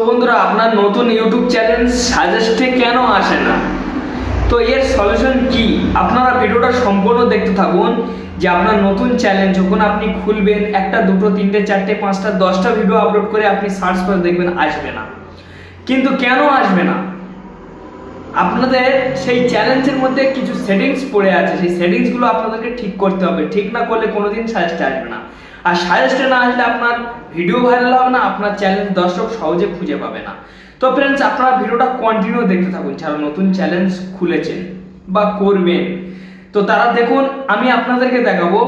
বন্ধুরা, আপনার নতুন ইউটিউব চ্যানেল সাজেস্টে কেন আসে না? তো এর সলিউশন কি? আপনারা ভিডিওটা সম্পূর্ণ দেখতে থাকুন। যে আপনার নতুন চ্যানেল যখন আপনি খুলবেন, একটা দুটো তিনটে চারটে পাঁচটা 10টা ভিডিও আপলোড করে আপনি সার্চ করে দেখবেন, আসবে না। কিন্তু কেন আসবে না? আপনাদের সেই চ্যালেঞ্জের মধ্যে কিছু সেটিংস পড়ে আছে, সেই সেটিংসগুলো আপনাদেরকে ঠিক করতে হবে। ঠিক না করলে কোনোদিন সাজেস্টে আসবে না। আর সাজেস্টে না আসলে আপনার ভিডিও ভাইরাল হবে না, আপনার চ্যালেঞ্জ দর্শক সহজে খুঁজে পাবে না। তো ফ্রেন্ডস, আপনারা ভিডিওটা কন্টিনিউ দেখতে থাকুন। যারা নতুন চ্যালেঞ্জ খুলেছেন বা করবেন, তো তারা দেখুন, আমি আপনাদেরকে দেখাবো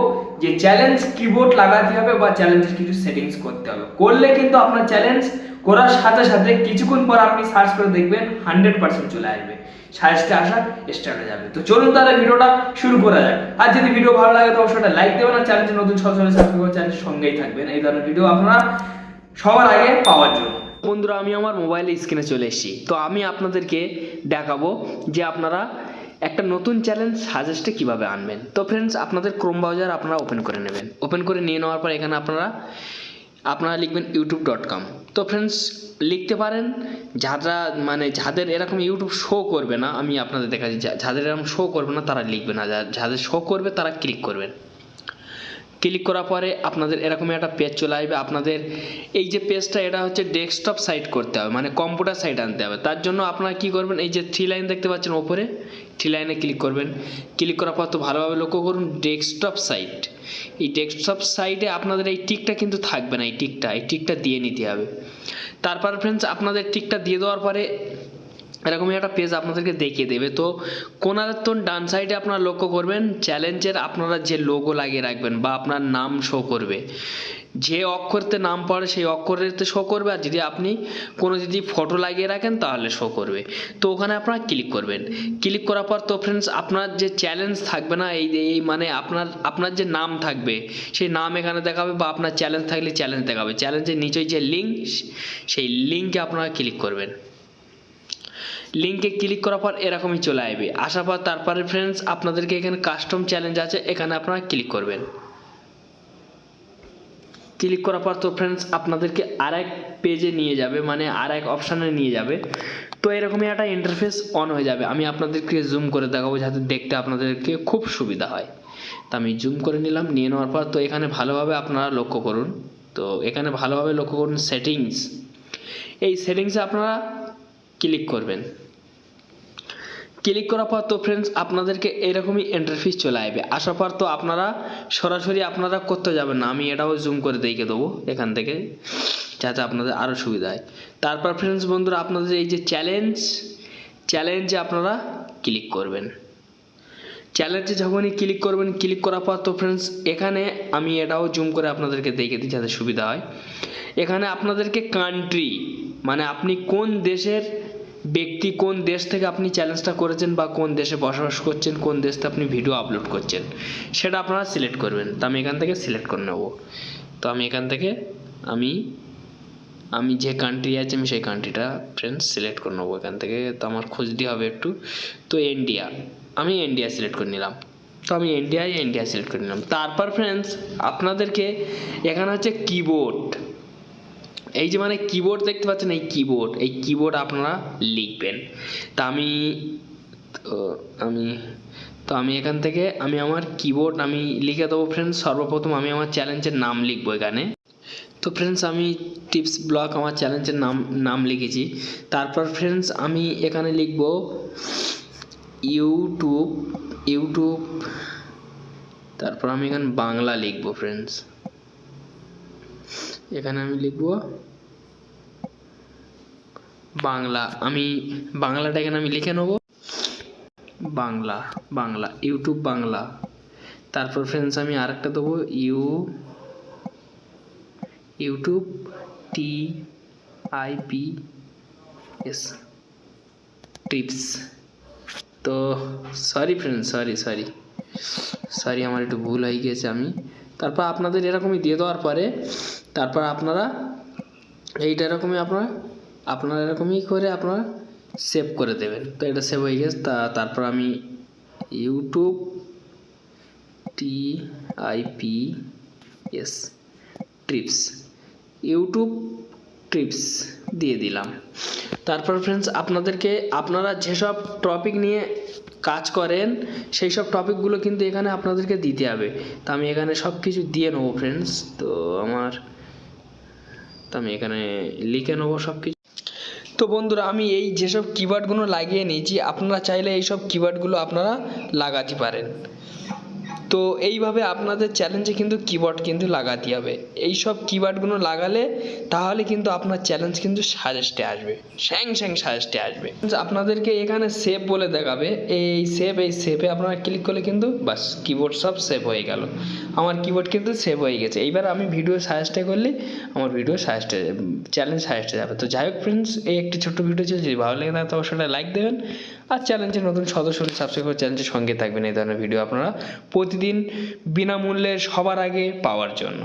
যে চ্যালেঞ্জ কিবোর্ড লাগাতে হবে বা চ্যালেঞ্জের কিছু সেটিংস করতে হবে। করলে কিন্তু আপনার চ্যালেঞ্জ করার সাথে সাথে কিছুক্ষণ পর আপনি সার্চ করে দেখবেন 100% চলে আসবে, সাজেস্টে আসা স্টার্ট হয়ে যাবে। তো চলুন তাহলে ভিডিওটা শুরু করা যাক। আর যদি ভিডিও ভালো লাগে তো অবশ্যই লাইক দেবেন, আর চ্যানেলটি নতুন সদস্য সাবস্ক্রাইব করে চ্যানেলের সঙ্গেই থাকবেন এই ধরনের ভিডিও আপনারা সবার আগে পাওয়ার জন্য। বন্ধুরা, আমি আমার মোবাইলে স্ক্রিনে চলে এসেছি। তো আমি আপনাদেরকে দেখাবো যে আপনারা একটা নতুন চ্যালেঞ্জ সাজেস্টে কিভাবে আনবেন। তো ফ্রেন্ডস, আপনাদের ক্রোম ব্রাউজার আপনারা ওপেন করে নেবেন। ওপেন করে নিয়ে নেওয়ার পর এখানে আপনারা লিখবেন youtube.com। তো ফ্রেন্ডস, লিখতে পারেন যাদের এরকম ইউটিউব শো করবে না, আমি আপনাদের দেখাচ্ছি, যাদের এরকম শো করবে না তারা লিখবে না, যাদের শো করবে তারা ক্লিক করবেন। ক্লিক করার পরে আপনাদের এরকম একটা পেজ চলে আসবে। আপনাদের এই যে পেজটা, এটা হচ্ছে ডেস্কটপ সাইট করতে হবে, মানে কম্পিউটার সাইট আনতে হবে। তার জন্য আপনারা কি করবেন, এই যে 3 লাইন দেখতে পাচ্ছেন ওপরে, 3 লাইনে ক্লিক করবেন। ক্লিক করার পর তো ভালোভাবে লক্ষ্য করুন, ডেস্কটপ সাইট। এই ডেস্কটপ সাইটে আপনাদের এই টিকটা কিন্তু থাকবে না, এই টিকটা দিয়ে নিতে হবে। তারপর ফ্রেন্ডস, আপনাদের টিকটা দিয়ে দেওয়ার পরে এরকমই একটা পেজ আপনাদেরকে দেখিয়ে দেবে। তো কোনার তো ডান সাইডে আপনারা লক্ষ্য করবেন, চ্যালেঞ্জের আপনারা যে লোগো লাগিয়ে রাখবেন বা আপনার নাম শো করবে, যে অক্ষরতে নাম পড়ে সেই অক্ষরেতে শো করবে। আর যদি আপনি যদি ফটো লাগিয়ে রাখেন তাহলে শো করবে। তো ওখানে আপনারা ক্লিক করবেন। ক্লিক করার পর তো ফ্রেন্ডস, আপনার যে চ্যালেঞ্জ থাকবে না, এই মানে আপনার যে নাম থাকবে সেই নাম এখানে দেখাবে, বা আপনার চ্যালেঞ্জ থাকলে চ্যালেঞ্জ দেখাবে। চ্যালেঞ্জের নিচে যে লিঙ্ক, সেই লিঙ্কে আপনারা ক্লিক করবেন। লিঙ্কে ক্লিক করার পর এরকমই চলে আসবে। আসার পর তারপরে ফ্রেন্ডস, আপনাদেরকে এখানে কাস্টম চ্যালেঞ্জ আছে, এখানে আপনারা ক্লিক করবেন। ক্লিক করার পর তো ফ্রেন্ডস, আপনাদেরকে আরেক পেজে নিয়ে যাবে, মানে আরেক অপশানে নিয়ে যাবে। তো এরকমই একটা ইন্টারফেস অন হয়ে যাবে। আমি আপনাদেরকে জুম করে দেখাবো যাতে দেখতে আপনাদেরকে খুব সুবিধা হয়। তো আমি জুম করে নিলাম। নিয়ে নেওয়ার পর তো এখানে ভালোভাবে আপনারা লক্ষ্য করুন। তো এখানে ভালোভাবে লক্ষ্য করুন সেটিংস। এই সেটিংসে আপনারা ক্লিক করবেন। ক্লিক করার পর তো ফ্রেন্ডস, আপনাদেরকে এরকমই ইন্টারফেস চলে আসবে। আসার পর তো আপনারা সরাসরি আপনারা করতে যাবেন না, আমি এটাও জুম করে দেখিয়ে দেবো এখান থেকে, যাতে আপনাদের আরও সুবিধা হয়। তারপর ফ্রেন্ডস বন্ধুরা, আপনাদের এই যে চ্যালেঞ্জে আপনারা ক্লিক করবেন। চ্যালেঞ্জে যখনই ক্লিক করবেন, ক্লিক করার পর তো ফ্রেন্ডস, এখানে আমি এটাও জুম করে আপনাদেরকে দেখিয়ে দিই যাতে সুবিধা হয়। এখানে আপনাদেরকে কান্ট্রি, মানে আপনি কোন দেশের ব্যক্তি, কোন দেশ থেকে আপনি চ্যালেঞ্জটা করেছেন বা কোন দেশে বসবাস করছেন, কোন দেশে আপনি ভিডিও আপলোড করছেন, সেটা আপনারা সিলেক্ট করবেন। তো আমি এখান থেকে সিলেক্ট করে নেব। তো আমি এখান থেকে আমি যে কান্ট্রি আছে আমি সেই কান্ট্রিটা ফ্রেন্ডস সিলেক্ট করে নেবো এখান থেকে। তো আমার খুঁজতে হবে একটু। তো আমি ইন্ডিয়া সিলেক্ট করে নিলাম। তো আমি ইন্ডিয়া সিলেক্ট করে নিলাম। তারপর ফ্রেন্ডস, আপনাদেরকে এখানে হচ্ছে কিবোর্ড, এই যে মানে কিবোর্ড দেখতে পাচ্ছেন, এই কিবোর্ড আপনারা লিখবেন। তা আমি এখান থেকে আমার কিবোর্ড আমি লিখে দেবো ফ্রেন্ডস। সর্বপ্রথম আমি আমার চ্যালেঞ্জের নাম লিখবো এখানে। তো ফ্রেন্ডস, আমি টিপস ব্লগ আমার চ্যালেঞ্জের নাম লিখেছি। তারপর ফ্রেন্ডস, আমি এখানে লিখবো ইউটিউব। তারপর আমি এখানে বাংলা লিখবো ফ্রেন্ডস। এখানে আমি লিখবো বাংলা। বাংলাটা এখানে আমি লিখে নেব, বাংলা ইউটিউব বাংলা। তারপর ফ্রেন্ডস, আমি আরেকটা দেবো ইউটিউব TIPS টিপস। তো সরি ফ্রেন্ডস, সরি আমার একটু ভুল হয়ে গিয়েছে। তারপর আপনাদের এরকমই দিয়ে দেওয়ার পরে তারপর আপনারা এইটা এরকমই আপনারা এরকমই করে আপনারা সেভ করে দেবেন। তো এটা সেভ হয়ে গেছে। তারপর আমি YouTube TIPS tips, YouTube tips দিয়ে দিলাম। তারপর ফ্রেন্ডস আপনাদেরকে আপনারা যেসব টপিক নিয়ে কাজ করেন সেই সব টপিকগুলো কিন্তু এখানে আপনাদেরকে দিতে হবে। তো আমি এখানে সব কিছু দিয়ে নেবো ফ্রেন্ডস। তো আমি এখানে লিখে নেবো সব কিছু। তো বন্ধুরা আমি এই যেসব কিওয়ার্ডগুলো লাগিয়ে নিয়েছি, আপনারা চাইলে এই সব কিওয়ার্ডগুলো আপনারা লাগাতে পারেন। তো এইভাবে আপনাদের চ্যালেঞ্জে কিন্তু কিওয়ার্ড কিন্তু লাগাতে হবে। এই সব কিওয়ার্ডগুলো লাগালে তাহলে কিন্তু আপনার চ্যালেঞ্জ কিন্তু সাজেস্টে আসবে, স্যাং সাজেস্টে আসবে। আপনাদেরকে এখানে সেভ বলে দেখাবে, এই সেভে আপনারা ক্লিক করলে কিন্তু বাস কিবোর্ড সব সেভ হয়ে গেল। আমার কিবোর্ড কিন্তু সেভ হয়ে গেছে। এইবার আমি ভিডিও সাজেস্টে করলে আমার ভিডিও সাজেস্টে চ্যালেঞ্জ সাজেস্টে যাবে। তো যাই হোক ফ্রেন্ডস, এই একটি ছোট্ট ভিডিও ছিল, যদি ভালো লাগে তো অবশ্যই লাইক দেবেন। আর চ্যালেঞ্জের নতুন সদস্য হলে সাবস্ক্রাইব করে চ্যালেঞ্জের সঙ্গে থাকবেন এই ধরনের ভিডিও আপনারা প্রতিদিন বিনামূল্যে সবার আগে পাওয়ার জন্য।